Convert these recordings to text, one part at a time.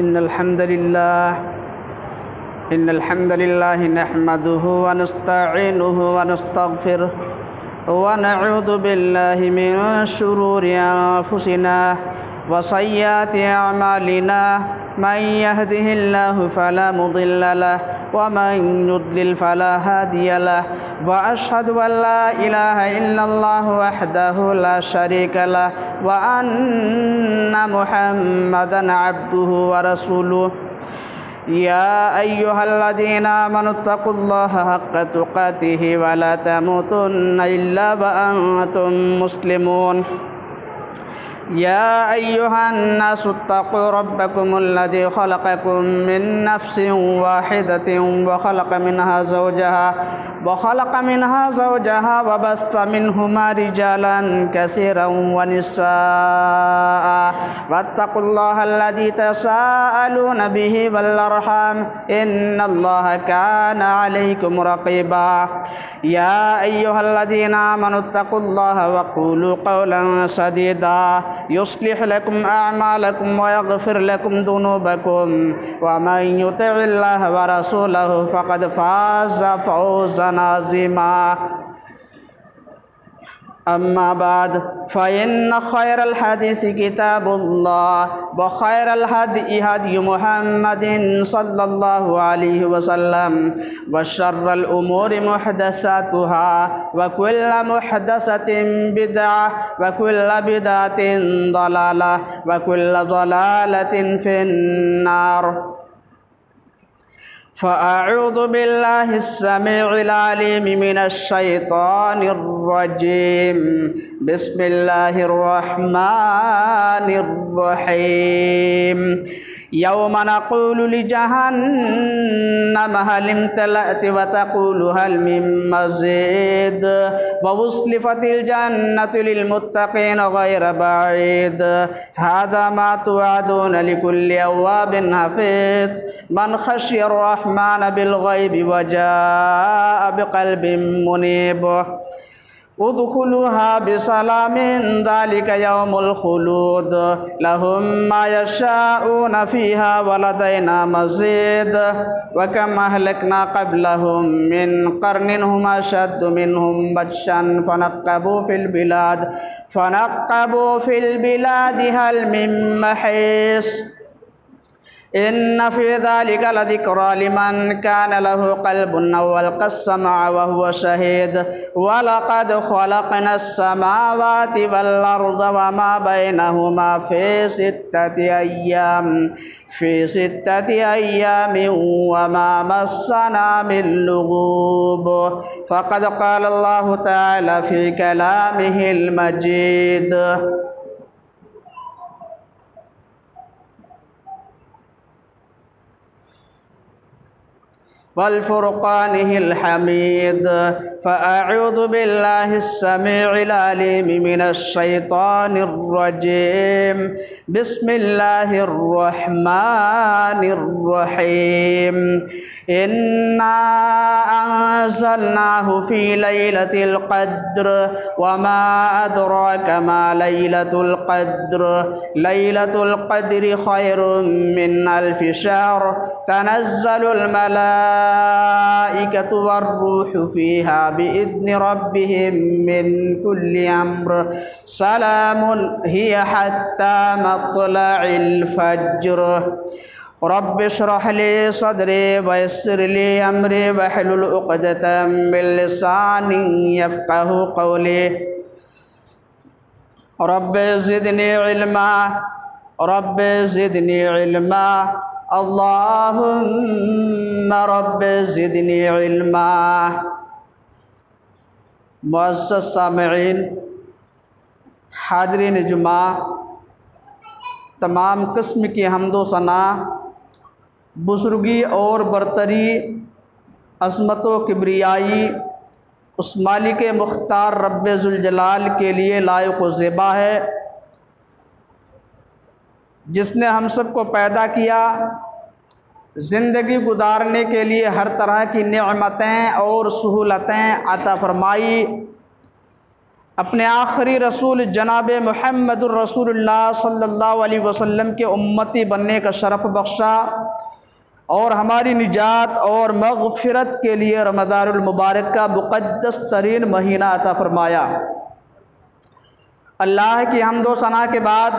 इन्नल हम्दलिल्लाह नहमदुहु व नस्तईनुहु व नस्तगफिरुहु व नऊज़ु बिल्लाहि मिन शुरूरि अनफुसिना व सय्यिआति अअमालिना मन यहदिहिल्लाहु फला मुदिल्ल लहु व मन युद्लिल फला हादिय लहु व अशहदु अन ला इलाहा इल्लल्लाहु वहदहु ला शरीका लहु व अन्ना मुहम्मदन अब्दुहु व रसूलुहु या अय्युहल्लज़ीना आमनुत्तक़ुल्लाहा हक़्क़ तुक़ातिहि व ला तमूतुन्ना इल्ला व अंतुम मुस्लिमून या अय्युहन्नासुत्तक़ू रब्बकुमुल्लज़ी ख़लक़कुम मिन नफ़्सिन वाहिदतिन व ख़लक़ मिनहा ज़ौजहा व बस्स मिनहुमा रिजालन कसीरन व निस्साअ वत्तक़ुल्लाहल्लज़ी तसाअलूना बिही वल अर्हाम इन्नल्लाहा काना अलैकुम रक़ीबा या अय्युहल्लज़ीना आमनुत्तक़ुल्लाहा व क़ूलू क़ौलन सदीदा युस्लिह लकुम अअमालकुम व यग़फिर लकुम दुनूबकुम व मन युतिइल्लाह व रसूलहु फ़क़द फ़ाज़ फ़ौज़न अज़ीमा अम्मा बाद फ़इन्न खैरल हदीस किताबुल्लाह व खैरल हदी हदी मुहम्मदिन सल्लल्लाहु अलैहि वसल्लम व शर्रल उमूरि मुहदसातुहा व कुल्लु मुहदसतिन बिदअह व कुल्लु बिदअतिन दलालह व कुल्लु दलालतिन फिन्नार फ़अऊज़ु बिल्लाहिस्समीइल अलीम मिनश शैतानिर रजीम बिस्मिल्लाहिर रहमानिर रहीम यौम नक़ूलु लिजहन्नम हल इम्तलअत व तक़ूलु हल मिन मज़ीद व उज़्लिफ़तिल जन्नतु लिलमुत्तक़ीन ग़ैर बईद हाज़ा मा तुअदून लिकुल्लि अव्वाबिन हफ़ीज़ मन ख़शियर रहमान बिल ग़ैबि व जाअ बिक़ल्बिन मुनीब उदखुलूहा बिसलामिन ज़ालिका यौमुल खुलूद लहुम मा यशाऊन फ़ीहा व लदैना मज़ीद व कम अहलकना क़ब्लहुम मिन क़र्निन हुम अशद्दु मिनहुम बत्शन फ़नक़्क़बू फ़िल बिलादि हल मिन महीस इन्न फ़ी ज़ालिका लज़िक्रा लिमन कान लहु क़ल्बुन अव अलक़ा अस्समअ व हुवा शहीद व लक़द ख़लक़नस समावाति वल अर्ज़ व मा बैनहुमा फ़ी सित्तति अय्यामिन व मा मस्सना मिन लुग़ूब फ़क़द क़ाल अल्लाहु तआला फ़ी कलामिहिल मजीद वल्फ़ुरक़ानिहिल हमीद फ़अऊज़ु बिल्लाहिस्समीइल अलीम मिनश शैतानिर रजीम बिस्मिल्लाहिर रहमानिर रहीम इन्ना अंज़लनाहु फ़ी लैलतिल क़द्र व मा अदराका मा लैलतुल क़द्रि खैरुम मिन अल्फ़ि शहर तनज़्ज़लुल मलाइकतु वर्रूहु फ़ीहा बिइज़्नि रब्बिहिम मिन कुल्लि अम्र सलामुन हिय हत्ता मत्लइल फ़ज्र रब्बि इश्रह ली सदरी व यस्सिर ली अमरी वहलुल उक़दतम मिन लिसानी यफ़क़हू क़ौली रब्बि ज़िदनी इल्मा अल्लाहुम्मा रब्बि ज़िदनी इल्मा। मुअज़्ज़ज़ सामिईन, हाज़रीन जुमा, तमाम किस्म की हम्दो सना, बुज़ुर्गी और बरतरी, अज़मत व किब्रियाई उस मालिक मुख्तार रब्बे ज़ुल जलाल के लिए लायक व ज़ेबा है जिसने हम सबको पैदा किया, ज़िंदगी गुजारने के लिए हर तरह की नेमतें और सहूलतें अता फरमाई अपने आखिरी रसूल जनाब मुहम्मदुर रसूलुल्लाह सल्लल्लाहु अलैहि वसल्लम के उम्मती बनने का शरफ़ बख्शा और हमारी निजात और मग़फ़िरत के लिए रमज़ानुल मुबारक का मुक़द्दस तरीन महीना अता फ़रमाया। अल्लाह की हम्द व सना के बाद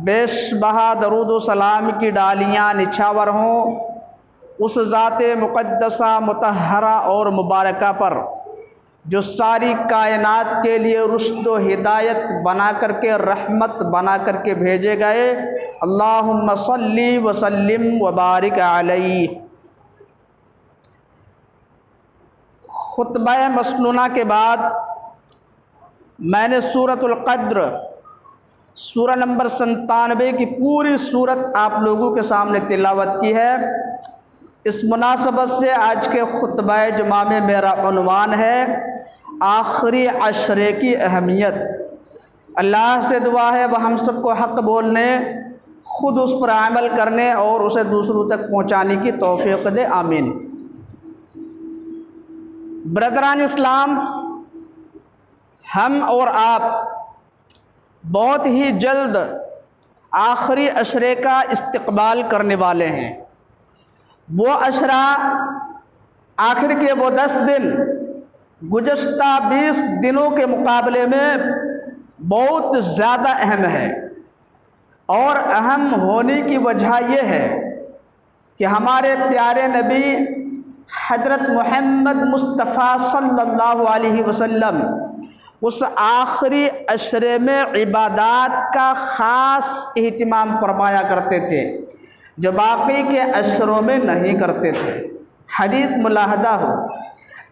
बेशबहा दरूद व सलाम की डालियाँ निछावर हों उस ज़ाते मुक़द्दसा मुतहरा और मुबारका पर जो सारी कायनात के लिए रुश्द व हिदायत बना करके रहमत बना करके भेजे गए। अल्लाहुम्मा सल्ली व सल्लिम व बारिक अलैहि। खुतबा मसनूना के बाद मैंने सूरतुल क़द्र सूरा नंबर 97 की पूरी सूरत आप लोगों के सामने तिलावत की है। इस मुनासबत से आज के खुतबा जुमा में मेरा उन्वान है आखिरी अशरे की अहमियत। अल्लाह से दुआ है वह हम सबको हक़ बोलने, ख़ुद उस पर अमल करने और उसे दूसरों तक पहुँचाने की तौफ़ीक़ दे, आमीन। ब्रदरान इस्लाम, हम और आप बहुत ही जल्द आखिरी अशरे का इस्तक़बाल करने वाले हैं। वो अशरा आखिर के वो 10 दिन गुज़श्ता 20 दिनों के मुकाबले में बहुत ज़्यादा अहम है। और अहम होने की वजह यह है कि हमारे प्यारे नबी हज़रत मोहम्मद मुस्तफ़ा सल्लल्लाहु अलैहि वसल्लम उस आखिरी अशरे में इबादात का ख़ास एहतिमाम फरमाया करते थे जो बाकी के अशरों में नहीं करते थे। हदीस मुलाहदा हो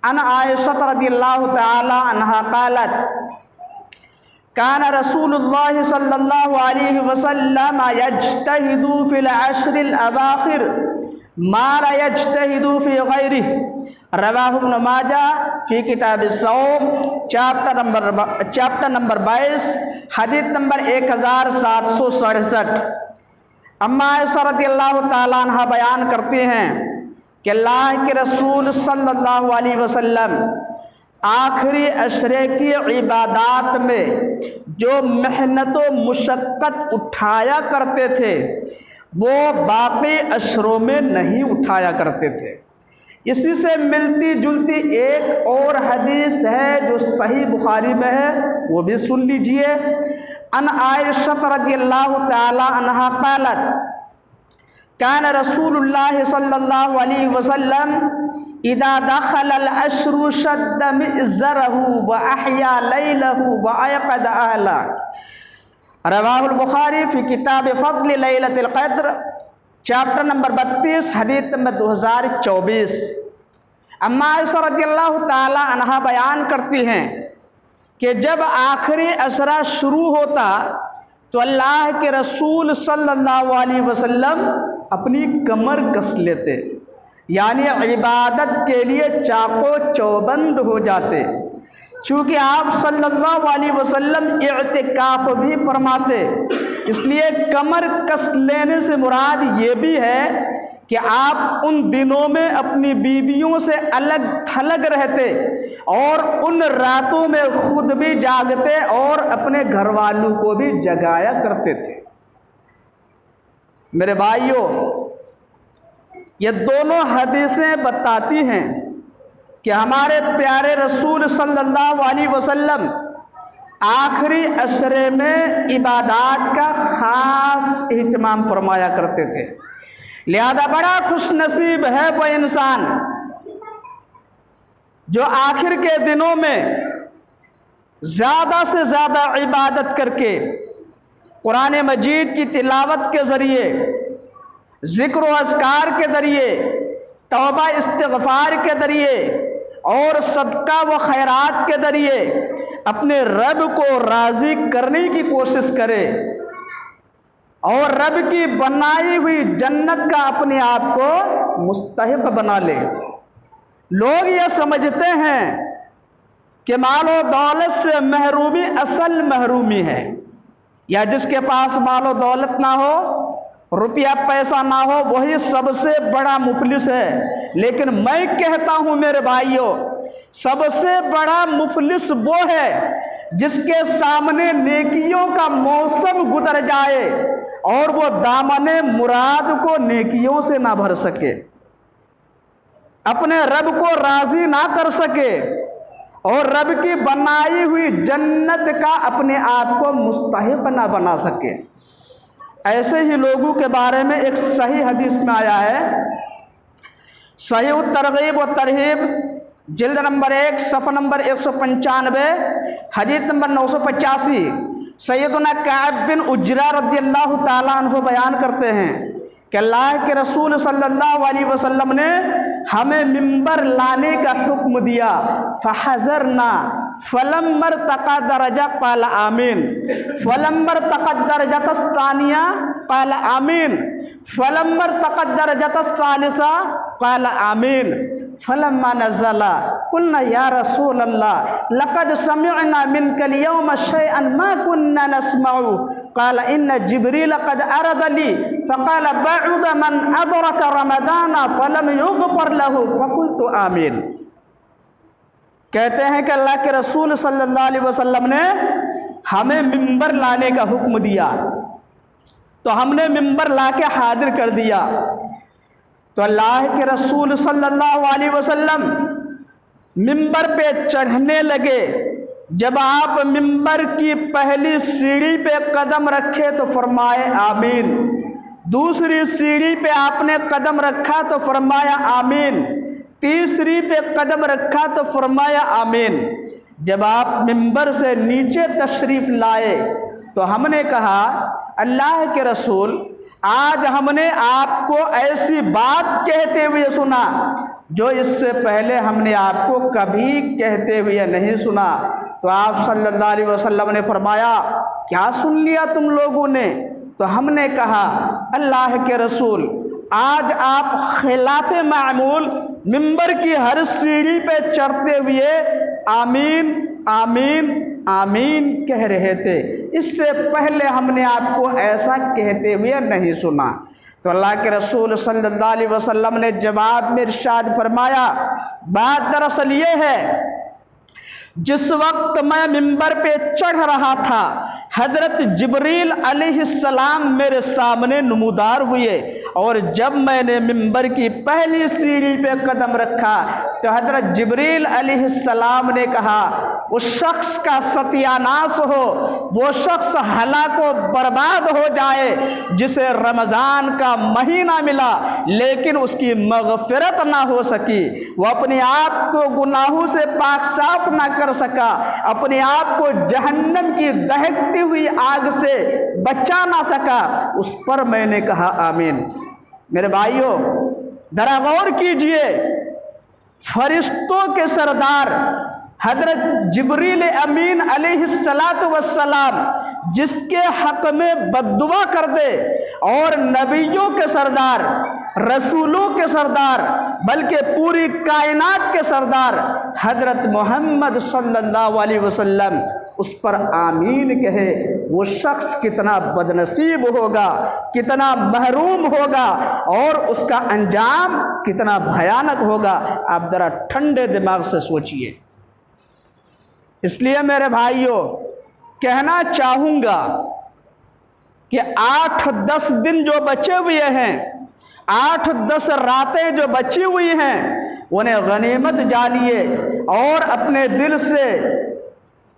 अन आयशा रज़ियल्लाहु तआला अन्हा क़ालत कान रसूलुल्लाह सल्लल्लाहु अलैहि वसल्लम यज्तहिदु फिल अश्रिल अवाखिर मा ला यज्तहिदु फी गैरिही। रवाहु इब्न माजाह फी किताब सौम चैप्टर नंबर 22 हदीस नंबर 1767। अम्मा आयशा रज़ियल्लाहु ताला अन्हा बयान करते हैं कि अल्लाह के रसूल सल्लल्लाहु अलैहि वसल्लम आखिरी अशरे की इबादात में जो मेहनत व मुशक्क़त उठाया करते थे वो बाकी अशरों में नहीं उठाया करते थे। इसी से मिलती जुलती एक और हदीस है जो सही बुखारी में है, वो भी सुन लीजिए। अन आयशा रज़ियल्लाहु ताला अन्हा क़ालत कान रसूलुल्लाह सल्लल्लाहु अलैहि वसल्लम इदा दखलल अश्रु शद्द मिज़रहु व अहया लैलहु व अयक़द अहला। रवाहुल बुखारी फी किताब फ़ज़्ल लैलतिल क़द्र चैप्टर नंबर 32 हदीस नंबर 2024। अम्मा आयशा रज़ियल्लाहु ताला अन्हा बयान करती हैं कि जब आखिरी अशरा शुरू होता तो अल्लाह के रसूल सल्लल्लाहु अलैहि वसल्लम अपनी कमर कस लेते, यानी इबादत के लिए चाको चौबंद हो जाते। चूँकि आप सल्लल्लाहु अलैहि वसल्लम इत्तिकाफ भी फरमाते, इसलिए कमर कस लेने से मुराद ये भी है कि आप उन दिनों में अपनी बीवियों से अलग थलग रहते और उन रातों में खुद भी जागते और अपने घर वालों को भी जगाया करते थे। मेरे भाइयों, ये दोनों हदीसें बताती हैं कि हमारे प्यारे रसूल सल्लल्लाहु अलैहि वसल्लम आखिरी अशरे में इबादात का ख़ास एहतिमाम फरमाया करते थे। लिहाजा बड़ा खुश नसीब है वह इंसान जो आखिर के दिनों में ज़्यादा से ज़्यादा इबादत करके कुरान मजीद की तिलावत के ज़रिए, ज़िक्र व अज़कार के ज़रिए, तौबा इस्तिग़फ़ार के ज़रिए और सदका व खैरात के ज़रिए अपने रब को राज़ी करने की कोशिश करे और रब की बनाई हुई जन्नत का अपने आप को मुस्तहिक़ बना ले। लोग ये समझते हैं कि मालो दौलत से महरूमी असल महरूमी है, या जिसके पास मालो दौलत ना हो, रुपया पैसा ना हो, वही सबसे बड़ा मुफलिस है। लेकिन मैं कहता हूँ मेरे भाइयों, सबसे बड़ा मुफलिस वो है जिसके सामने नेकियों का मौसम गुजर जाए और वो दामने मुराद को नेकियों से ना भर सके, अपने रब को राजी ना कर सके और रब की बनाई हुई जन्नत का अपने आप को मुस्तहिक ना बना सके। ऐसे ही लोगों के बारे में एक सही हदीस में आया है, सही तरगीब व तरहीब जिल्द नंबर 1 सफ़ा नंबर 195 हदीस नंबर 985, सैयदना काब बिन उजरा रज़ियल्लाहु ताला अन्हु बयान करते हैं कि अल्लाह के रसूल सल्लल्लाहु अलैहि वसल्लम ने हमें मिंबर लाने का हुक्म दिया। फहज़रना फलम्मर तका दरजा क़ाल आमीन, फलम्मर तका दरजत सानिया क़ाल आमीन, फलम्मर तका दरजत सालिसा क़ाल आमीन, फलम्मा नज़ला कुल्ना या रसूल अल्लाह लक़द समिअना मिनकल यौम शैअन मा कुन्ना नस्मउ, क़ाल इन्न जिब्रील क़द अरदली फ़क़ाल बअुद मन अदरक रमज़ाना फ़लम युग़फ़र लहु फ़क़ुल्तु आमीन। कहते हैं कि अल्लाह के रसूल सल्लल्लाहु अलैहि वसल्लम ने हमें मिंबर लाने का हुक्म दिया, तो हमने मिंबर ला के हाजिर कर दिया। तो अल्लाह के रसूल सल्लल्लाहु अलैहि वसल्लम मिंबर पे चढ़ने लगे। जब आप मिंबर की पहली सीढ़ी पे कदम रखे तो फरमाए आमीन, दूसरी सीढ़ी पे आपने कदम रखा तो फरमाया आमीन, तीसरी पे कदम रखा तो फरमाया आमीन। जब आप मिंबर से नीचे तशरीफ लाए तो हमने कहा अल्लाह के रसूल, आज हमने आपको ऐसी बात कहते हुए सुना जो इससे पहले हमने आपको कभी कहते हुए नहीं सुना। तो आप सल्लल्लाहु अलैहि वसल्लम ने फरमाया क्या सुन लिया तुम लोगों ने? तो हमने कहा अल्लाह के रसूल, आज आप खिलाफे मामूल मिंबर की हर सीढ़ी पे चढ़ते हुए आमीन आमीन आमीन कह रहे थे, इससे पहले हमने आपको ऐसा कहते हुए नहीं सुना। तो अल्लाह के रसूल सल्लल्लाहु अलैहि वसल्लम ने जवाब में इरशाद फरमाया, बात दरअसल ये है, जिस वक्त मैं मिंबर पे चढ़ रहा था हजरत जिब्रील अलैहिस्सलाम मेरे सामने नमूदार हुए और जब मैंने मिंबर की पहली सीढ़ी पे कदम रखा तो हजरत जिब्रील अलैहिस्सलाम ने कहा उस शख्स का सत्यानाश हो, वो शख्स हलाको बर्बाद हो जाए जिसे रमज़ान का महीना मिला लेकिन उसकी मग़फ़िरत ना हो सकी, वो अपने आप को गुनाहों से पाक साफ ना कर सका, अपने आप को जहन्नम की दहकती हुई आग से बचा ना सका, उस पर मैंने कहा आमीन। मेरे भाइयों जरा गौर कीजिए, फरिश्तों के सरदार हजरत जिब्रील अमीन अलैहिस्सलातु वस्सलाम जिसके हक में बद्दुआ कर दे और नबियों के सरदार, रसूलों के सरदार, बल्कि पूरी कायनात के सरदार हजरत मोहम्मद सल्लल्लाहु अलैहि वसल्लम उस पर आमीन कहे, वो शख्स कितना बदनसीब होगा, कितना महरूम होगा और उसका अंजाम कितना भयानक होगा। आप जरा ठंडे दिमाग से सोचिए। इसलिए मेरे भाइयों कहना चाहूँगा कि 8-10 दिन जो बचे हुए हैं, 8-10 रातें जो बची हुई हैं, उन्हें गनीमत जानिए और अपने दिल से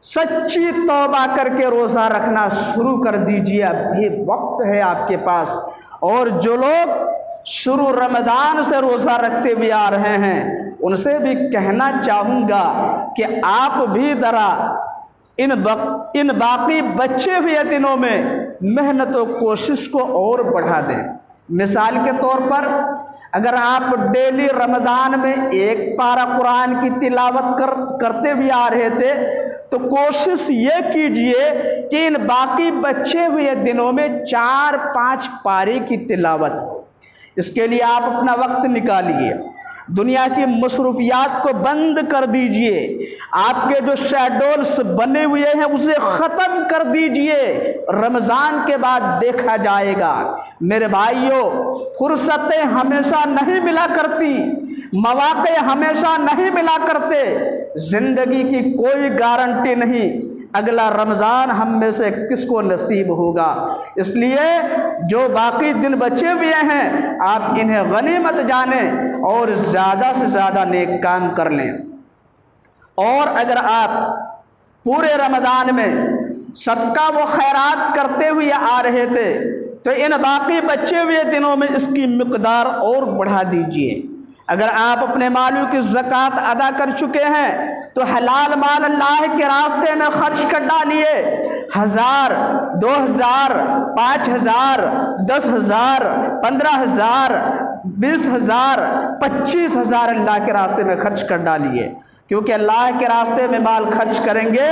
सच्ची तौबा करके रोज़ा रखना शुरू कर दीजिए। अभी वक्त है आपके पास। और जो लोग शुरू रमज़ान से रोज़ा रखते हुए आ रहे हैं उनसे भी कहना चाहूँगा कि आप भी ज़रा इन बाकी बचे हुए दिनों में मेहनत और कोशिश को और बढ़ा दें। मिसाल के तौर पर अगर आप डेली रमज़ान में एक पारा कुरान की तिलावत करते हुए आ रहे थे तो कोशिश ये कीजिए कि इन बाकी बचे हुए दिनों में 4-5 पारे की तिलावत हो। इसके लिए आप अपना वक्त निकालिए, दुनिया की मसरूफियात को बंद कर दीजिए, आपके जो शेड्यूल्स बने हुए हैं उसे ख़त्म कर दीजिए। रमज़ान के बाद देखा जाएगा। मेरे भाइयों फुर्सतें हमेशा नहीं मिला करती, मौक़े हमेशा नहीं मिला करते। ज़िंदगी की कोई गारंटी नहीं अगला रमज़ान हम में से किसको नसीब होगा। इसलिए जो बाकी दिन बचे हुए हैं आप इन्हें गनीमत जानें और ज़्यादा से ज़्यादा नेक काम कर लें। और अगर आप पूरे रमज़ान में सदका व खैरात करते हुए आ रहे थे तो इन बाकी बचे हुए दिनों में इसकी मिक़दार और बढ़ा दीजिए। अगर आप अपने मालों की ज़कात अदा कर चुके हैं तो हलाल माल अल्लाह के रास्ते में खर्च कर डालिए। 1000, 2000, 5000, 10,000, 15,000, 20,000, 25,000 अल्लाह के रास्ते में खर्च कर डालिए, क्योंकि अल्लाह के रास्ते में माल खर्च करेंगे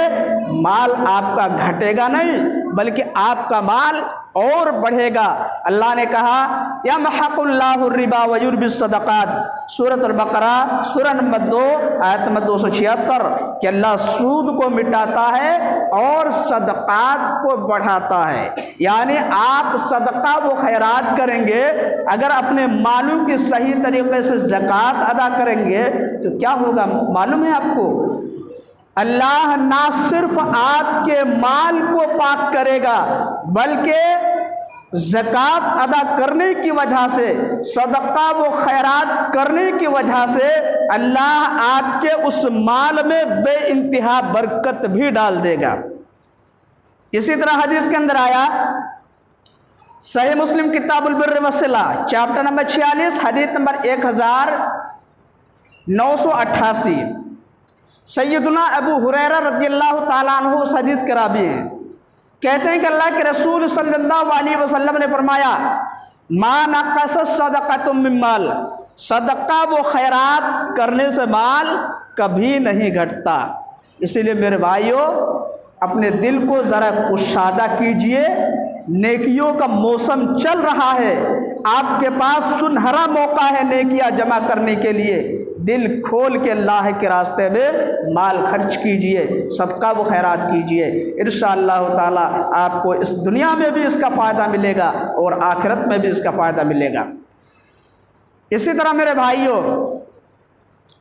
माल आपका घटेगा नहीं बल्कि आपका माल और बढ़ेगा। अल्लाह ने कहा यमहकुल्लाहु रिबा व युर्बिस सदक़ात, सूरत अल-बक़रा सूरह नंबर 2 आयत नंबर 276, कि अल्लाह सूद को मिटाता है और सदक़ात को बढ़ाता है। यानी आप सदका व खैरात करेंगे, अगर अपने मालों की सही तरीके से ज़कात अदा करेंगे तो क्या होगा मालूम है आपको? अल्लाह ना सिर्फ आपके माल को पाक करेगा बल्कि ज़कात अदा करने की वजह से, सदका व खैरात करने की वजह से अल्लाह आपके उस माल में बेइंतहा बरकत भी डाल देगा। इसी तरह हदीस के अंदर आया, सही मुस्लिम किताबुल बिर्र वस्सिला चैप्टर नंबर 46 हदीस नंबर 1988, सैयदुना अबू हुरैरा रज़ियल्लाहु ताला अन्हु उस हदीस के रावी हैं। कहते हैं कि अल्लाह के रसूल सल्लल्लाहु अलैहि वसल्लम ने फरमाया मा नक़स सदक़तुम मिन माल, सदका व खैरात करने से माल कभी नहीं घटता। इसीलिए मेरे भाइयों अपने दिल को ज़रा कुशादा कीजिए, नेकियों का मौसम चल रहा है, आपके पास सुनहरा मौका है नेकियां जमा करने के लिए। दिल खोल के अल्लाह के रास्ते में माल खर्च कीजिए, सदका व खैरात कीजिए, इंशाअल्लाह ताला आपको इस दुनिया में भी इसका फ़ायदा मिलेगा और आखिरत में भी इसका फ़ायदा मिलेगा। इसी तरह मेरे भाइयों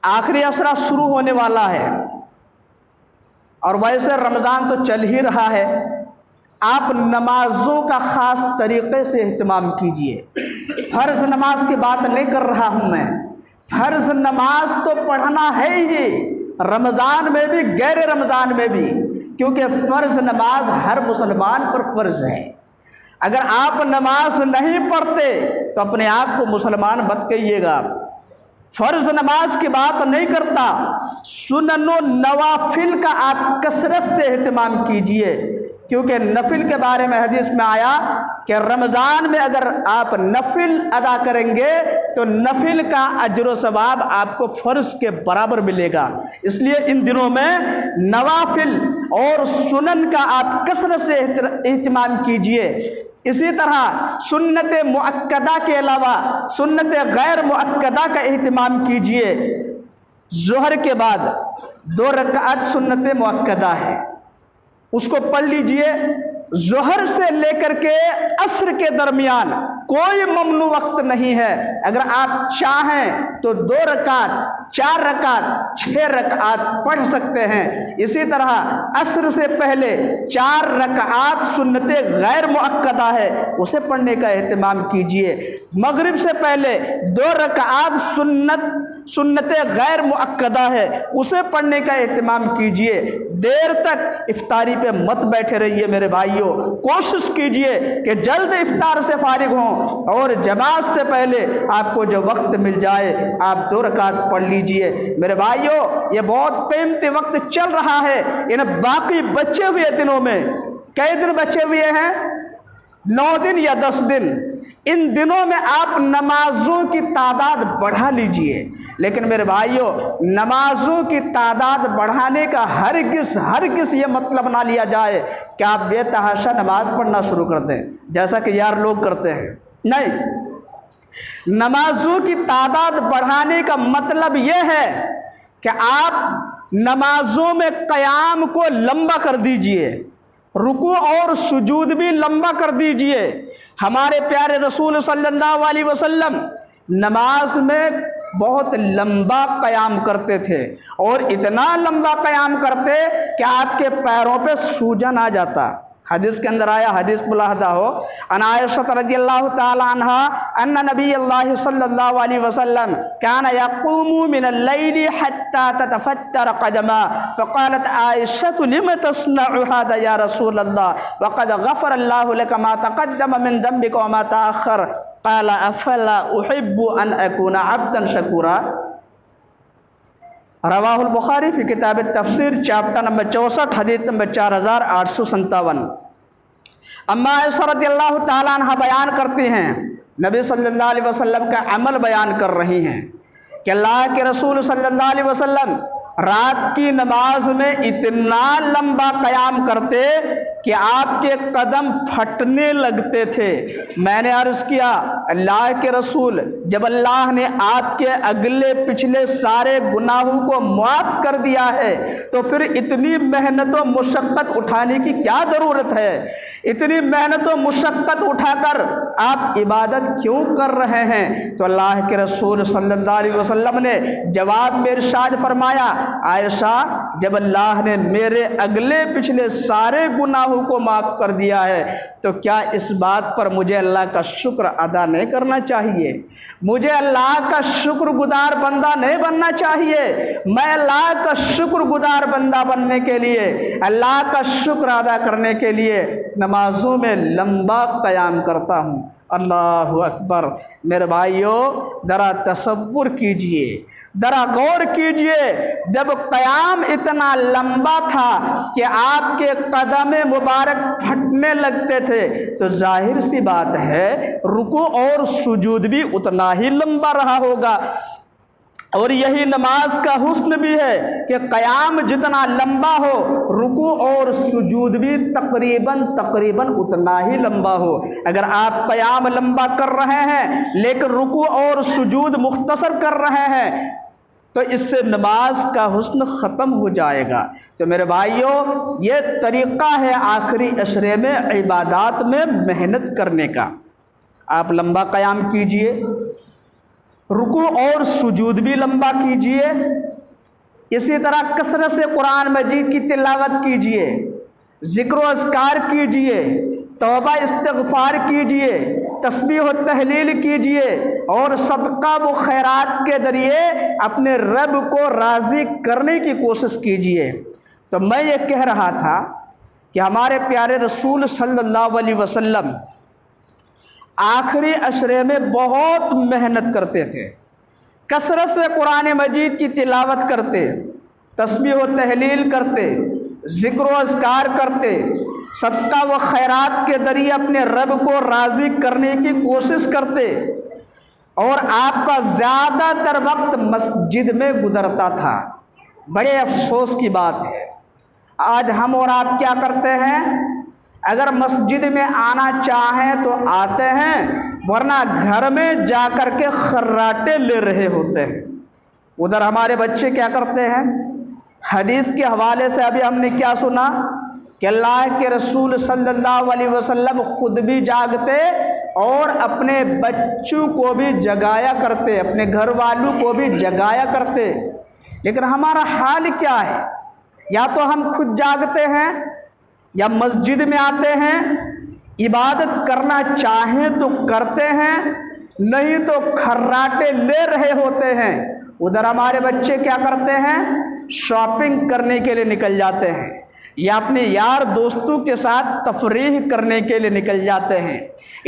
आखिरी असरा शुरू होने वाला है और वैसे रमज़ान तो चल ही रहा है। आप नमाजों का ख़ास तरीक़े से एहतमाम कीजिए। फ़र्ज़ नमाज की बात नहीं कर रहा हूँ मैं, फ़र्ज़ नमाज तो पढ़ना है ही, रमज़ान में भी गैर रमज़ान में भी, क्योंकि फ़र्ज़ नमाज हर मुसलमान पर फ़र्ज़ है। अगर आप नमाज नहीं पढ़ते तो अपने आप को मुसलमान मत कहिएगा। फ़र्ज़ नमाज की बात नहीं करता, सुन्नो नवाफिल का आप कसरत से एहतमाम कीजिए, क्योंकि नफिल के बारे में हदीस में आया कि रमज़ान में अगर आप नफिल अदा करेंगे तो नफिल का अजर सवाब आपको फ़र्ज़ के बराबर मिलेगा। इसलिए इन दिनों में नवाफिल और सुनन का आप कसरत से एहतमाम कीजिए। इसी तरह सुन्नत मुअक्कदा के अलावा सुन्नत गैर मुअक्कदा का एहतमाम कीजिए। ज़ोहर के बाद 2 रकात सुन्नत मुअक्कदा है, उसको पढ़ लीजिए। ज़ोहर से लेकर के असर के दरमियान कोई ममनू वक्त नहीं है। अगर आप चाहें तो 2 रकात, 4 रकात, 6 रकात पढ़ सकते हैं। इसी तरह असर से पहले 4 रकात सुन्नत गैर मुअक्कदा है, उसे पढ़ने का एहतमाम कीजिए। मगरिब से पहले 2 रकात सुन्नत गैर मुअक्कदा है, उसे पढ़ने का एहतमाम कीजिए। देर तक इफ्तारी पे मत बैठे रहिए मेरे भाइयों, कोशिश कीजिए कि जल्द इफ्तार से फारिग हों और जमात से पहले आपको जो वक्त मिल जाए आप 2 रकात पढ़ लीजिए। मेरे भाइयों ये बहुत कीमती वक्त चल रहा है। इन बाकी बचे हुए दिनों में, कई दिन बचे हुए हैं, 9 दिन या 10 दिन, इन दिनों में आप नमाजों की तादाद बढ़ा लीजिए। लेकिन मेरे भाइयों नमाजों की तादाद बढ़ाने का हरगिज़ ये मतलब ना लिया जाए कि आप बेतहाशा नमाज पढ़ना शुरू कर दें जैसा कि यार लोग करते हैं। नहीं, नमाजों की तादाद बढ़ाने का मतलब ये है कि आप नमाजों में क़याम को लंबा कर दीजिए, रुकू और सुजूद भी लंबा कर दीजिए। हमारे प्यारे रसूल सल्लल्लाहु अलैहि वसल्लम नमाज में बहुत लंबा क़याम करते थे, और इतना लंबा क़याम करते कि आपके पैरों पे सूजन आ जाता। हदीस के अंदर आया, हदीस मुलाहदा हो, अन आयशा रज़ियल्लाहु ताला अन्हा अन्ना नबी अल्लाह सल्लल्लाहु अलैहि वसल्लम काना यक़ूमु मिनल लैली हत्ता ततफ़त्तर क़दमा फ़क़ालत आयशा लिम तस्नअु हाज़ा या रसूल अल्लाह वक़द ग़फ़र अल्लाहु लका मा तक़द्दम मिन ज़ंबिका व मा तअख़्ख़र क़ाल अफ़ला उहिब्बु अन अकूना अब्दन शकूरा। रवाहुल बुखारी फी किताब तफसीर चैप्टर नंबर 64 हदीस नंबर 4857। अम्मा आयशा रज़ियल्लाहु ताला अन्हा बयान करती हैं, नबी सल्लल्लाहु अलैहि वसल्लम का अमल बयान कर रही हैं कि अल्लाह के रसूल सल्लल्लाहु अलैहि वसल्लम रात की नमाज में इतना लंबा क़याम करते कि आपके कदम फटने लगते थे। मैंने अर्ज़ किया, अल्लाह के रसूल, जब अल्लाह ने आपके अगले पिछले सारे गुनाहों को माफ़ कर दिया है तो फिर इतनी मेहनत व मुशक्क़त उठाने की क्या ज़रूरत है? इतनी मेहनत व मुशक्क़त उठाकर आप इबादत क्यों कर रहे हैं? तो अल्लाह के रसूल सल्लल्लाहु अलैहि वसल्लम ने जवाब में इरशाद फरमाया, आयशा, जब अल्लाह ने मेरे अगले पिछले सारे गुनाहों को माफ़ कर दिया है तो क्या इस बात पर मुझे अल्लाह का शुक्र अदा नहीं करना चाहिए? मुझे अल्लाह का शुक्रगुजार बंदा नहीं बनना चाहिए? मैं अल्लाह का शुक्रगुजार बंदा बनने के लिए, अल्लाह का शुक्र अदा करने के लिए नमाजों में लंबा क़याम करता हूँ। अल्लाहु अकबर। मेरे भाइयों, ज़रा तसव्वुर कीजिए, ज़रा गौर कीजिए, जब क़याम इतना लंबा था कि आपके कदम मुबारक फटने लगते थे तो जाहिर सी बात है रुकू और सुजूद भी उतना ही लंबा रहा होगा। और यही नमाज का हुस्न भी है कि क़याम जितना लंबा हो, रुकू और सुजूद भी तकरीबन उतना ही लंबा हो। अगर आप क़याम लंबा कर रहे हैं लेकिन रुकू और सुजूद मुख्तसर कर रहे हैं तो इससे नमाज का हुस्न ख़त्म हो जाएगा। तो मेरे भाइयों, ये तरीक़ा है आखिरी अशरे में इबादात में मेहनत करने का। आप लंबा क़याम कीजिए, रुकू और सुजूद भी लंबा कीजिए, इसी तरह कसरत से कुरान मजीद की तिलावत कीजिए, ज़िक्र व अज़कार कीजिए, तौबा इस्तिग़फ़ार कीजिए, तस्बीह व तहलील कीजिए और सदका व खैरात के ज़रिए अपने रब को राज़ी करने की कोशिश कीजिए। तो मैं ये कह रहा था कि हमारे प्यारे रसूल सल्लल्लाहु अलैहि वसल्लम आखिरी अशरे में बहुत मेहनत करते थे, कसरत से कुरान मजीद की तिलावत करते, तस्बीह व तहलील करते, ज़िक्र व अज़कार करते, सदका व खैरात के ज़रिए अपने रब को राज़ी करने की कोशिश करते, और आपका ज़्यादातर वक्त मस्जिद में गुजरता था। बड़े अफसोस की बात है, आज हम और आप क्या करते हैं? अगर मस्जिद में आना चाहें तो आते हैं, वरना घर में जाकर के खर्राटे ले रहे होते हैं। उधर हमारे बच्चे क्या करते हैं? हदीस के हवाले से अभी हमने क्या सुना कि अल्लाह के रसूल सल्लल्लाहु अलैहि वसल्लम खुद भी जागते और अपने बच्चों को भी जगाया करते, अपने घर वालों को भी जगाया करते। लेकिन हमारा हाल क्या है? या तो हम खुद जागते हैं या मस्जिद में आते हैं, इबादत करना चाहें तो करते हैं, नहीं तो खर्राटे ले रहे होते हैं। उधर हमारे बच्चे क्या करते हैं? शॉपिंग करने के लिए निकल जाते हैं या अपने यार दोस्तों के साथ तफरीह करने के लिए निकल जाते हैं,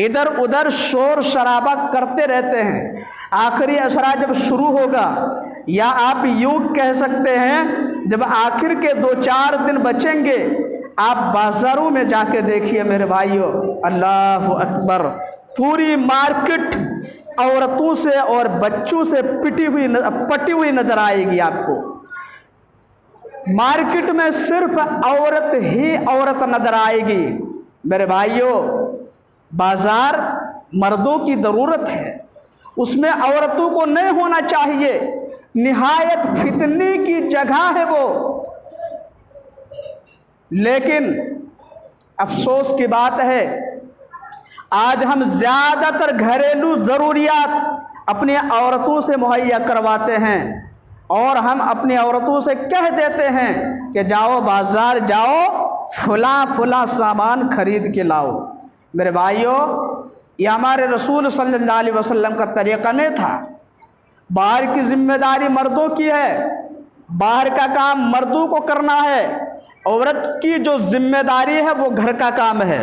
इधर उधर शोर शराबा करते रहते हैं। आखिरी अशरा जब शुरू होगा, या आप यूँ कह सकते हैं जब आखिर के 2-4 दिन बचेंगे, आप बाज़ारों में जाके देखिए मेरे भाइयों, अल्लाह अकबर, पूरी मार्केट औरतों से और बच्चों से पटी हुई नजर आएगी आपको। मार्केट में सिर्फ औरत ही औरत नजर आएगी। मेरे भाइयों, बाजार मर्दों की ज़रूरत है, उसमें औरतों को नहीं होना चाहिए। निहायत फितने की जगह है वो। लेकिन अफसोस की बात है, आज हम ज़्यादातर घरेलू ज़रूरियात अपनी औरतों से मुहैया करवाते हैं और हम अपनी औरतों से कह देते हैं कि जाओ बाज़ार जाओ, फुला फुला सामान खरीद के लाओ। मेरे भाइयों, ये हमारे रसूल सल्लल्लाहु अलैहि वसल्लम का तरीक़ा नहीं था। बाहर की जिम्मेदारी मर्दों की है, बाहर का काम मर्दों को करना है। औरत की जो जिम्मेदारी है वो घर का काम है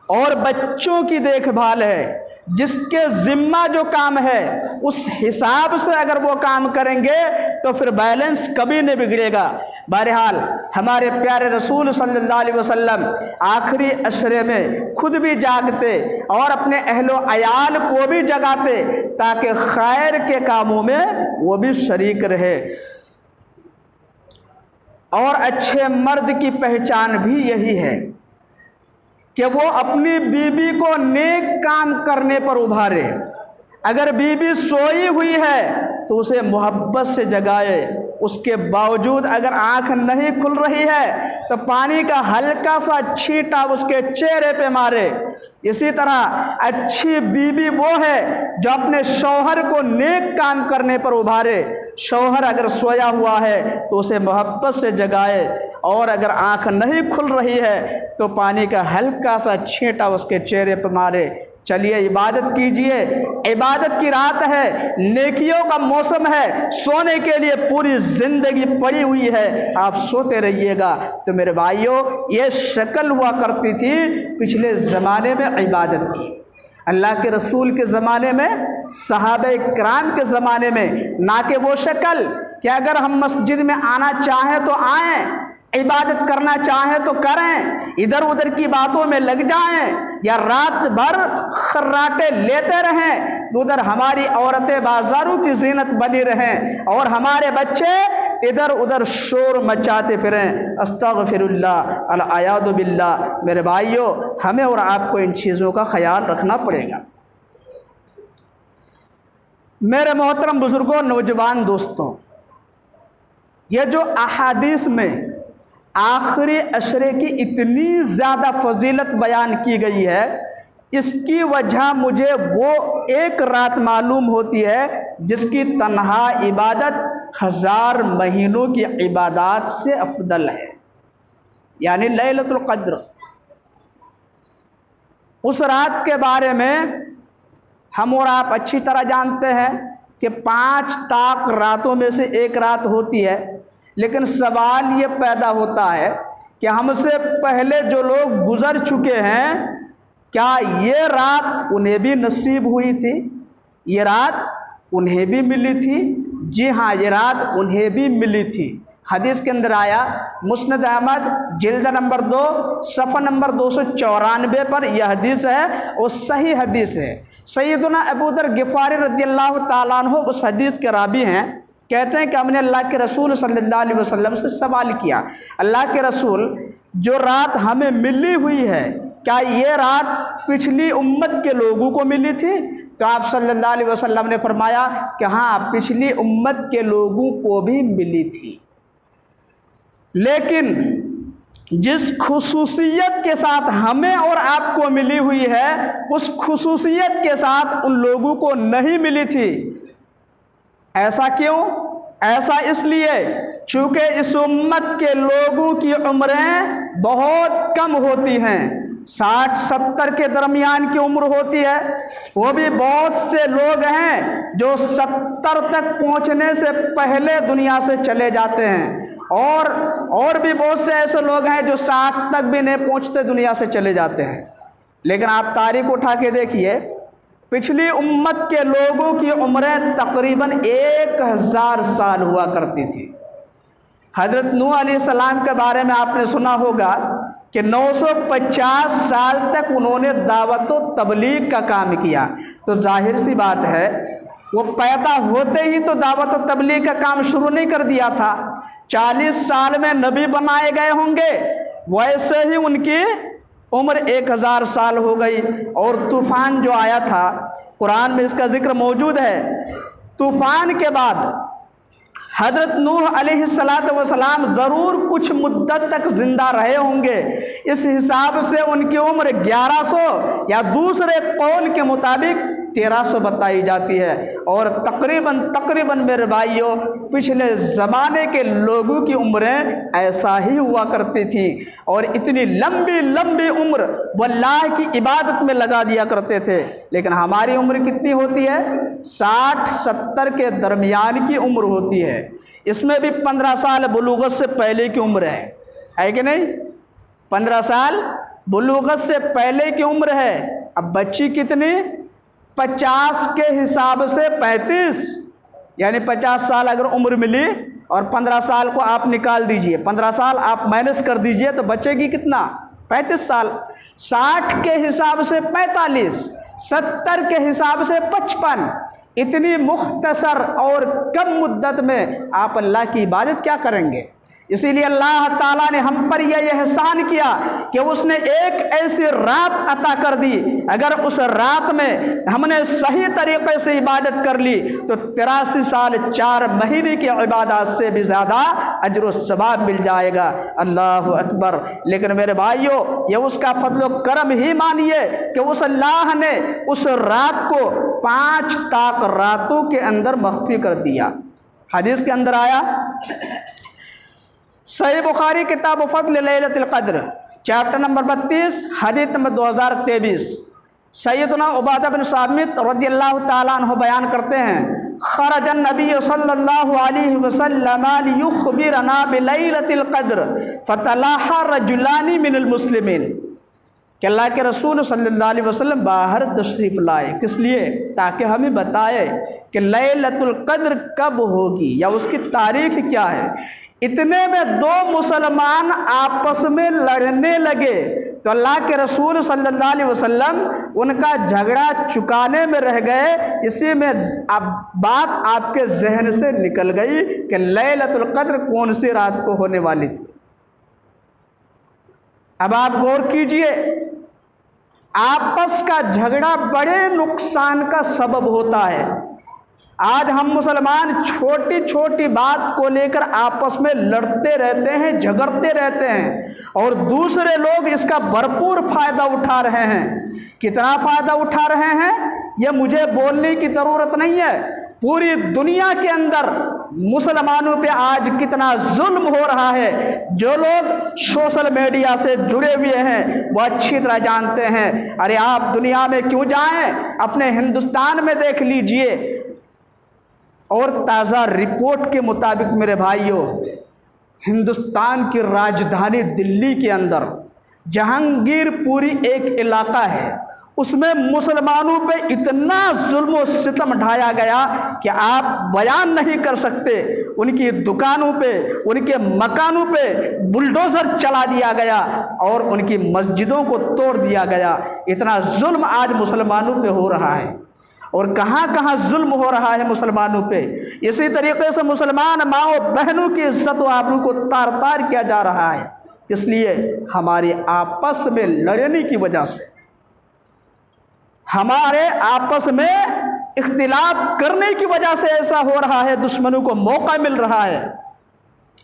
और बच्चों की देखभाल है। जिसके जिम्मा जो काम है उस हिसाब से अगर वो काम करेंगे तो फिर बैलेंस कभी नहीं बिगड़ेगा। बहरहाल हमारे प्यारे रसूल सल्लल्लाहु अलैहि वसल्लम आखिरी अशरे में खुद भी जागते और अपने अहलो अयाल को भी जगाते ताकि खैर के कामों में वो भी शरीक रहे। और अच्छे मर्द की पहचान भी यही है कि वो अपनी बीवी को नेक काम करने पर उभारे। अगर बीवी सोई हुई है तो उसे मोहब्बत से जगाए। उसके बावजूद अगर आंख नहीं खुल रही है तो पानी का हल्का सा छींटा उसके चेहरे पे मारे। इसी तरह अच्छी बीवी वो है जो अपने शौहर को नेक काम करने पर उभारे। शौहर अगर सोया हुआ है तो उसे मोहब्बत से जगाए और अगर आंख नहीं खुल रही है तो पानी का हल्का सा छींटा उसके चेहरे पर मारे। चलिए इबादत कीजिए, इबादत की रात है, नेकियों का मौसम है, सोने के लिए पूरी जिंदगी पड़ी हुई है, आप सोते रहिएगा। तो मेरे भाइयों, ये शक्ल हुआ करती थी पिछले ज़माने में इबादत की। अल्लाह के रसूल के ज़माने में, सहाबे किराम के ज़माने में ना कि वो शक्ल कि अगर हम मस्जिद में आना चाहें तो आएँ, इबादत करना चाहें तो करें, इधर उधर की बातों में लग जाएं या रात भर खर्राटे लेते रहें, उधर हमारी औरतें बाजारों की जीनत बनी रहें और हमारे बच्चे इधर उधर शोर मचाते फिरें। अस्तगफिरुल्लाह अल अयादु बिल्लाह। मेरे भाइयों, हमें और आपको इन चीज़ों का ख्याल रखना पड़ेगा। मेरे मोहतरम बुजुर्गों, नौजवान दोस्तों, ये जो अहादीस में आखिरी अशरे की इतनी ज़्यादा फजीलत बयान की गई है, इसकी वजह मुझे वो एक रात मालूम होती है जिसकी तन्हा इबादत 1000 महीनों की इबादत से अफदल है, यानी लैलतुल क़द्र। उस रात के बारे में हम और आप अच्छी तरह जानते हैं कि 5 ताक रातों में से एक रात होती है। लेकिन सवाल ये पैदा होता है कि हमसे पहले जो लोग गुजर चुके हैं, क्या ये रात उन्हें भी नसीब हुई थी? ये रात उन्हें भी मिली थी? जी हाँ, ये रात उन्हें भी मिली थी। हदीस के अंदर आया, मुस्नद अहमद जिल्द नंबर 2 सफ़ा नंबर 294 पर यह हदीस है और सही हदीस है। सैयदना अबू दर गिफ़ारी रज़ियल्लाहु ताला अन्हु उस हदीस के रावी हैं। कहते हैं कि हमने अल्लाह के रसूल सल्लल्लाहु अलैहि वसल्लम से सवाल किया, अल्लाह के रसूल, जो रात हमें मिली हुई है, क्या ये रात पिछली उम्मत के लोगों को मिली थी? तो आप सल्लल्लाहु अलैहि वसल्लम ने फरमाया कि हाँ, पिछली उम्मत के लोगों को भी मिली थी। लेकिन जिस खुसूसियत के साथ हमें और आपको मिली हुई है, उस खुसूसियत के साथ उन लोगों को नहीं मिली थी। ऐसा क्यों? ऐसा इसलिए चूँकि इस उम्मत के लोगों की उम्रें बहुत कम होती हैं, 60-70 के दरमियान की उम्र होती है। वो भी बहुत से लोग हैं जो 70 तक पहुंचने से पहले दुनिया से चले जाते हैं और भी बहुत से ऐसे लोग हैं जो 60 तक भी नहीं पहुंचते दुनिया से चले जाते हैं। लेकिन आप तारीख उठा के देखिए, पिछली उम्मत के लोगों की उम्रें तकरीबन 1000 साल हुआ करती थी। हज़रत नूह अलैहिस्सलाम के बारे में आपने सुना होगा कि 950 साल तक उन्होंने दावत व तबलीग का काम किया। तो जाहिर सी बात है, वो पैदा होते ही तो दावत व तबलीग का काम शुरू नहीं कर दिया था। 40 साल में नबी बनाए गए होंगे, वैसे ही उनकी उम्र 1000 साल हो गई। और तूफ़ान जो आया था, कुरान में इसका जिक्र मौजूद है। तूफ़ान के बाद हज़रत नूह अलैहिस्सलातु वस्सलाम ज़रूर कुछ मुद्दत तक ज़िंदा रहे होंगे। इस हिसाब से उनकी उम्र 1100 या दूसरे कौल के मुताबिक 1300 बताई जाती है। और तकरीबन मेरे भाइयों पिछले ज़माने के लोगों की उम्रें ऐसा ही हुआ करती थी, और इतनी लंबी लंबी उम्र वो अल्लाह की इबादत में लगा दिया करते थे। लेकिन हमारी उम्र कितनी होती है? 60-70 के दरमियान की उम्र होती है। इसमें भी 15 साल बुलूगत से पहले की उम्र है कि नहीं? 15 साल बुलूगत से पहले की उम्र है। अब बच्ची कितनी? 50 के हिसाब से 35, यानी 50 साल अगर उम्र मिली और 15 साल को आप निकाल दीजिए, 15 साल आप माइनस कर दीजिए तो बचेगी कितना? 35 साल। 60 के हिसाब से 45, 70 के हिसाब से 55। इतनी मुख्तसर और कम मुद्दत में आप अल्लाह की इबादत क्या करेंगे? इसीलिए अल्लाह ताला ने हम पर यह एहसान किया कि उसने एक ऐसी रात अता कर दी, अगर उस रात में हमने सही तरीके से इबादत कर ली तो 83 साल 4 महीने की इबादत से भी ज़्यादा अजर व सवाब मिल जाएगा। अल्लाह अकबर। लेकिन मेरे भाइयों, ये उसका फजल व करम ही मानिए कि उस अल्लाह ने उस रात को 5 ताक रातों के अंदर मख्फी कर दिया। हदीस के अंदर आया, सही बुखारी किताब फज़्ल लैलतुल क़द्र चैप्टर नंबर 32 हदीस नंबर 2023, सैयदना उबादा बिन सामित रज़ियल्लाहु ताला अन्हु बयान करते हैं, खरजन नबी सल्लल्लाहु अलैहि वसल्लम युखबिरना बिलैलतिल क़द्र फतलाहा रजुलानी मिनल मुस्लिमीन, कि अल्लाह के रसूल सल्लल्लाहु अलैहि वसल्लम बाहर तशरीफ़ लाए। किस लिए? ताकि हमें बताए कि लैलतुल क़द्र कब होगी या उसकी तारीख क्या है। इतने में 2 मुसलमान आपस में लड़ने लगे तो अल्लाह के रसूल सल्लल्लाहु अलैहि वसल्लम उनका झगड़ा चुकाने में रह गए। इसी में अब बात आपके जहन से निकल गई कि लैलतुल क़द्र कौन सी रात को होने वाली थी। अब आप गौर कीजिए, आपस का झगड़ा बड़े नुकसान का सबब होता है। आज हम मुसलमान छोटी छोटी बात को लेकर आपस में लड़ते रहते हैं, झगड़ते रहते हैं, और दूसरे लोग इसका भरपूर फायदा उठा रहे हैं। कितना फायदा उठा रहे हैं यह मुझे बोलने की ज़रूरत नहीं है। पूरी दुनिया के अंदर मुसलमानों पे आज कितना जुल्म हो रहा है, जो लोग सोशल मीडिया से जुड़े हुए हैं वो अच्छी तरह जानते हैं। अरे आप दुनिया में क्यों जाएं, अपने हिंदुस्तान में देख लीजिए। और ताज़ा रिपोर्ट के मुताबिक मेरे भाइयों, हिंदुस्तान की राजधानी दिल्ली के अंदर जहांगीरपुरी एक इलाका है, उसमें मुसलमानों पे इतना जुल्म और सितम ढाया गया कि आप बयान नहीं कर सकते। उनकी दुकानों पे, उनके मकानों पे बुलडोज़र चला दिया गया और उनकी मस्जिदों को तोड़ दिया गया। इतना जुल्म आज मुसलमानों पे हो रहा है, और कहाँ कहाँ जुल्म हो रहा है मुसलमानों पे। इसी तरीके से मुसलमान माओ बहनों की इज्जत व आबरू को तार तार किया जा रहा है। इसलिए हमारे आपस में लड़ने की वजह से, हमारे आपस में इख्तिलाफ करने की वजह से ऐसा हो रहा है। दुश्मनों को मौका मिल रहा है,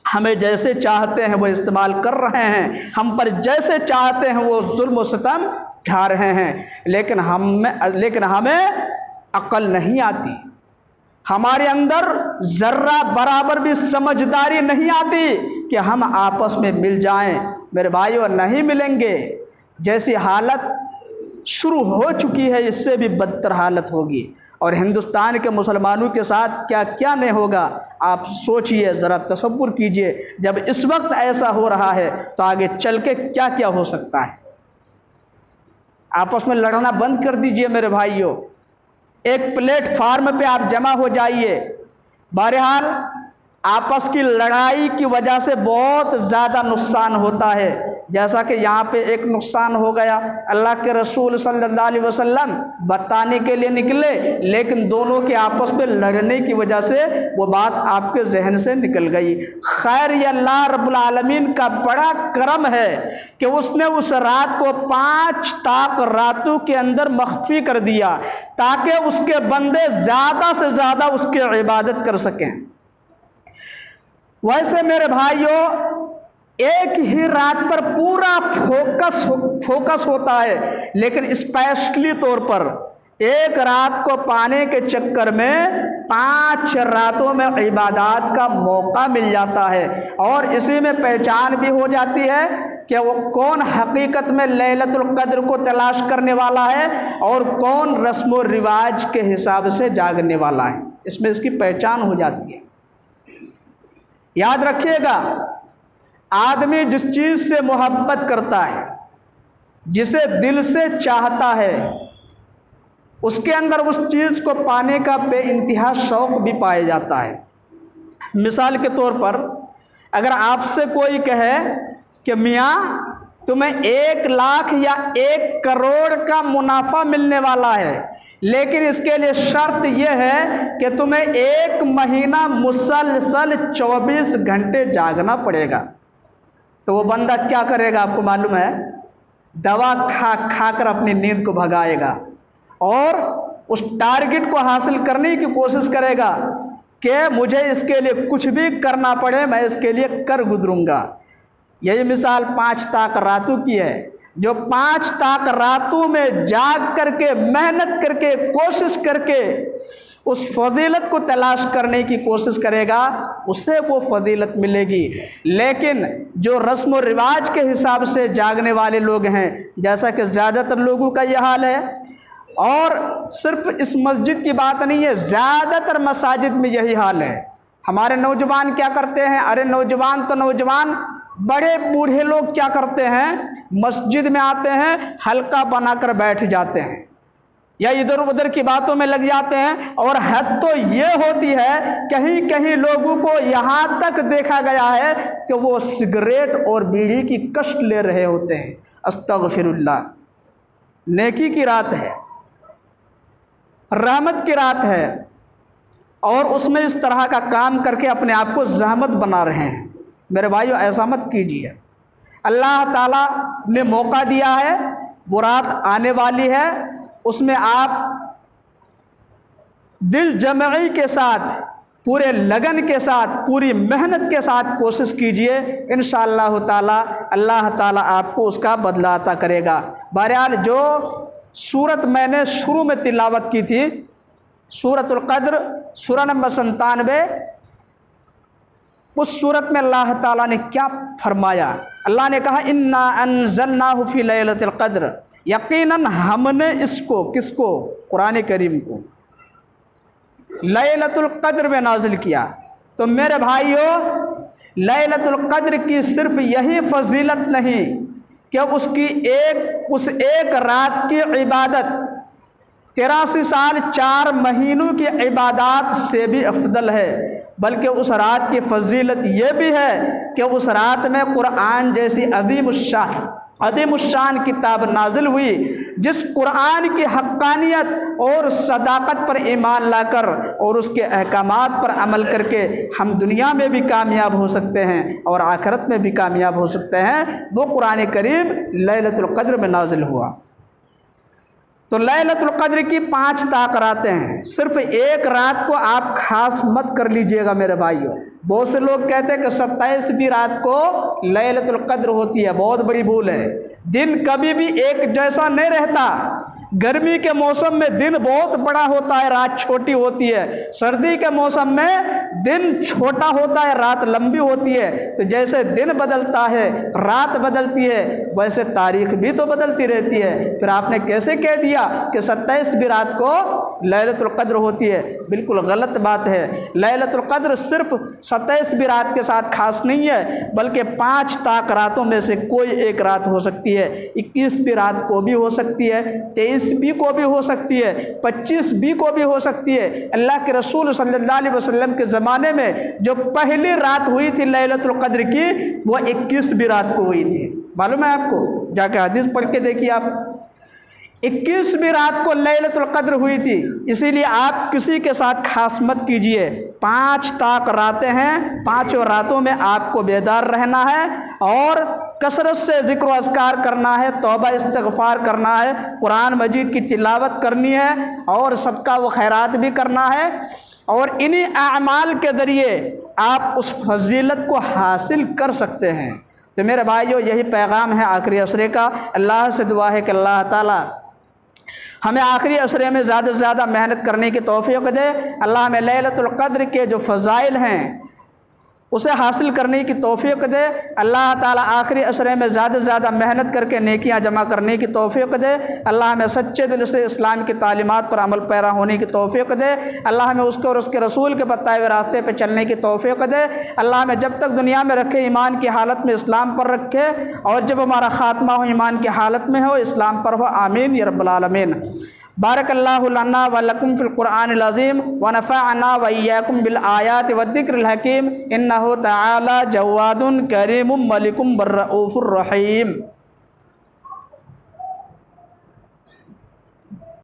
हमें जैसे चाहते हैं वो इस्तेमाल कर रहे हैं, हम पर जैसे चाहते हैं वो जुल्म व सितम ढा रहे हैं। लेकिन हमें अकल नहीं आती, हमारे अंदर जर्रा बराबर भी समझदारी नहीं आती कि हम आपस में मिल जाएं। मेरे भाइयों, नहीं मिलेंगे। जैसी हालत शुरू हो चुकी है इससे भी बदतर हालत होगी, और हिंदुस्तान के मुसलमानों के साथ क्या क्या नहीं होगा आप सोचिए, ज़रा तसव्वुर कीजिए। जब इस वक्त ऐसा हो रहा है तो आगे चल के क्या क्या हो सकता है। आपस में लड़ना बंद कर दीजिए मेरे भाइयों, एक प्लेटफार्म पे आप जमा हो जाइए। बहरहाल आपस की लड़ाई की वजह से बहुत ज़्यादा नुकसान होता है। जैसा कि यहाँ पे एक नुकसान हो गया, अल्लाह के रसूल सल्लल्लाहु अलैहि वसल्लम बताने के लिए निकले, लेकिन दोनों के आपस में लड़ने की वजह से वो बात आपके जहन से निकल गई। खैर, ये अल्लाह रब्बुल आलमीन का बड़ा करम है कि उसने उस रात को 5 ताक रातों के अंदर मख्फी कर दिया, ताकि उसके बंदे ज़्यादा से ज़्यादा उसकी इबादत कर सकें। वैसे मेरे भाइयों, एक ही रात पर पूरा फोकस होता है, लेकिन स्पेशली तौर पर एक रात को पाने के चक्कर में 5 रातों में इबादत का मौका मिल जाता है। और इसी में पहचान भी हो जाती है कि वो कौन हकीकत में लैलतुल कद्र को तलाश करने वाला है और कौन रस्म व रिवाज के हिसाब से जागने वाला है। इसमें इसकी पहचान हो जाती है। याद रखिएगा, आदमी जिस चीज़ से मोहब्बत करता है, जिसे दिल से चाहता है, उसके अंदर उस चीज़ को पाने का बेइंतहा शौक़ भी पाया जाता है। मिसाल के तौर पर अगर आपसे कोई कहे कि मियाँ तुम्हें 1 लाख या 1 करोड़ का मुनाफा मिलने वाला है, लेकिन इसके लिए शर्त यह है कि तुम्हें 1 महीना मुसलसल 24 घंटे जागना पड़ेगा, तो वो बंदा क्या करेगा आपको मालूम है? दवा खा खा कर अपनी नींद को भगाएगा और उस टारगेट को हासिल करने की कोशिश करेगा कि मुझे इसके लिए कुछ भी करना पड़े, मैं इसके लिए कर गुजरूंगा। यही मिसाल 5 ताक रातों की है। जो 5 ताक रातों में जाग करके, मेहनत करके, कोशिश करके उस फजीलत को तलाश करने की कोशिश करेगा, उसे वो फजीलत मिलेगी। लेकिन जो रस्म व रिवाज के हिसाब से जागने वाले लोग हैं, जैसा कि ज़्यादातर लोगों का यह हाल है, और सिर्फ इस मस्जिद की बात नहीं है, ज़्यादातर मसाजिद में यही हाल है। हमारे नौजवान क्या करते हैं? अरे नौजवान तो नौजवान, बड़े बूढ़े लोग क्या करते हैं? मस्जिद में आते हैं, हल्का बनाकर बैठ जाते हैं या इधर उधर की बातों में लग जाते हैं। और हद तो ये होती है, कहीं कहीं लोगों को यहाँ तक देखा गया है कि वो सिगरेट और बीड़ी की कष्ट ले रहे होते हैं। अस्तगफिरुल्लाह। नेकी की रात है, रहमत की रात है, और उसमें इस तरह का काम करके अपने आप को ज़हमत बना रहे हैं। मेरे भाइयों, ऐसा मत कीजिए। अल्लाह ताला ने मौका दिया है, वो रात आने वाली है, उसमें आप दिल जमई के साथ, पूरे लगन के साथ, पूरी मेहनत के साथ कोशिश कीजिए। इंशाअल्लाह ताला अल्लाह ताला आपको उसका बदला अता करेगा। बहरहाल, जो सूरत मैंने शुरू में तिलावत की थी, सूरतुल क़द्र, सूरा नंबर 97, उस सूरत में अल्लाह ताला ने क्या फरमाया? अल्लाह ने कहा, इन्ना अंज़लनाहु फी लैलतिल क़द्र, यकीनन हमने इसको, किसको? कुरान करीम को लैलतुल क़द्र में नाजिल किया। तो मेरे भाइयों, लैलतुल क़द्र की सिर्फ यही फजीलत नहीं कि उस एक रात की इबादत 83 साल 4 महीनों की इबादत से भी अफजल है, बल्कि उस रात की फजीलत ये भी है कि उस रात में कुरान जैसी अज़ीमुश्शान किताब नाजिल हुई, जिस कुरान की हक्कानियत और सदाकत पर ईमान लाकर और उसके अहकामात पर अमल करके हम दुनिया में भी कामयाब हो सकते हैं और आखिरत में भी कामयाब हो सकते हैं। वो कुरान करीम लैलतुल क़द्र में नाजिल हुआ। तो लैलतुल क़द्र की 5 ताक रातें हैं। सिर्फ एक रात को आप खास मत कर लीजिएगा मेरे भाइयों। बहुत से लोग कहते हैं कि 27वीं रात को लैलतुल क़द्र होती है। बहुत बड़ी भूल है। दिन कभी भी एक जैसा नहीं रहता। गर्मी के मौसम में दिन बहुत बड़ा होता है, रात छोटी होती है। सर्दी के मौसम में दिन छोटा होता है, रात लंबी होती है। तो जैसे दिन बदलता है, रात बदलती है, वैसे तारीख भी तो बदलती रहती है। फिर आपने कैसे कह दिया कि 27वीं रात को लैलतुल क़द्र होती है? बिल्कुल गलत बात है। लैलतुल क़द्र सिर्फ 27वीं रात के साथ खास नहीं है, बल्कि 5 ताक रातों में से कोई एक रात हो सकती है। 21वीं रात को भी हो सकती है, 23वीं को भी हो सकती है, 25वीं को भी हो सकती है। अल्लाह के रसूल सल्लल्लाहु अलैहि वसल्लम के ज़माने में जो पहली रात हुई थी लैलतुल क़द्र की, वो 21वीं रात को हुई थी। मालूम है आपको? जाके हदीस पढ़ के देखिए आप। 21वीं रात को लैलतुल क़द्र हुई थी। इसीलिए आप किसी के साथ खास मत कीजिए। 5 ताक रातें हैं, 5 रातों में आपको बेदार रहना है और कसरत से ज़िक्र व अज़कार करना है, तौबा इस्तिग़फ़ार करना है, कुरान मजीद की तिलावत करनी है और सदका व खैरात भी करना है। और इन्हीं अमाल के ज़रिए आप उस फजीलत को हासिल कर सकते हैं। तो मेरे भाइयों, यही पैगाम है आखिरी असरे का। अल्लाह से दुआ है कि अल्लाह ताला हमें आखिरी असरे में ज़्यादा से ज़्यादा मेहनत करने की तौफीक दे। अल्लाह हमें लैलतुल क़द्र के जो फ़ज़ाइल हैं उसे हासिल करने की तौफीक दे। अल्लाह ताला आखिरी असरे में ज़्यादा से ज़्यादा मेहनत करके नेकियां जमा करने की तौफीक दे। अल्लाह हमें सच्चे दिल से इस्लाम की तालीमात पर अमल पैरा होने की तौफीक दे। अल्लाह हमें उसके और उसके रसूल के बताए हुए रास्ते पर चलने की तौफीक दे। अल्लाह हमें जब तक दुनिया में रखे ईमान की हालत में इस्लाम पर रखे, और जब हमारा ख़ात्मा हो ईमान की हालत में हो, इस्लाम पर हो। आमीन या रब्बल आलमीन। बारकल्लाहु लना व लकुम फिल कुरआनिल अज़ीम व नफ़अना व इय्याकुम बिल आयाति व ज़िक्रिल हकीम। इन्नहु तआला जव्वादुन करीमुम मलिकुम बर्रऊफुर रहीम।